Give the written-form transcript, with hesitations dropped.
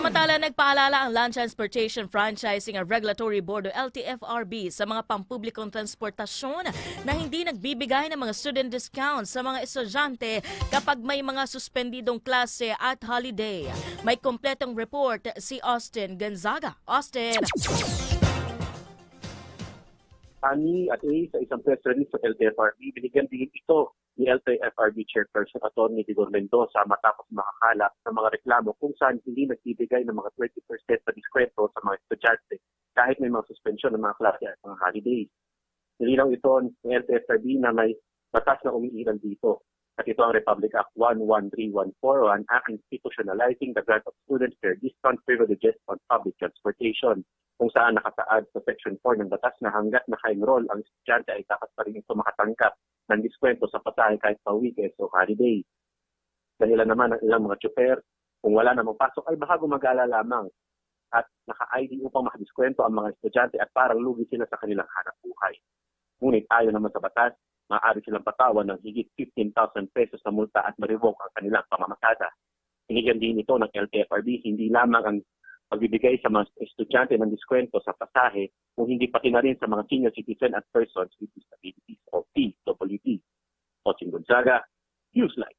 Samantala, nagpaalala ang Land Transportation Franchising and Regulatory Board o LTFRB sa mga pampublikong transportasyon na hindi nagbibigay ng mga student discounts sa mga estudyante kapag may mga suspendidong klase at holiday. May kompletong report si Austin Gonzaga. Austin! Ani at A sa isang press release sa LTFRB, binigyan din ito ni LTFRB Chairperson Atty. Tigor Mendoza matapos makakalap ng mga reklamo kung saan hindi nagbibigay ng mga 20% na diskwento sa mga estudyante kahit may mga suspensyon ng mga klase at mga holidays. Nilinaw ito ng LTFRB na may batas na umiiral dito. At ito ang Republic Act 11314 o an act institutionalizing the grant of student fare discount privileges on public transportation, kung saan nakasaad sa Section 4 ng batas na hanggat naka-enroll ang estudyante ay dapat pa rin ito makatanggap ng diskwento sa pasahe kahit pa weekends o holiday. Dahilan naman ng ilang mga tsuper, kung wala namang pasok ay baka gumagala lamang at naka-ID upang makadiskwento ang mga estudyante at parang lugi sila sa kanilang hanap buhay. Ngunit ayon naman sa batas, maaari silang patawan ng higit 15,000 pesos na multa at ma-revoke ang kanilang pamamasada. Binigyan din ito ng LTFRB hindi lamang ang pagbibigay sa mga estudyante ng diskwento sa pasahe kung hindi pati na rin sa mga senior citizen at persons with disabilities o PWD. Austin Gonzaga, Newsline.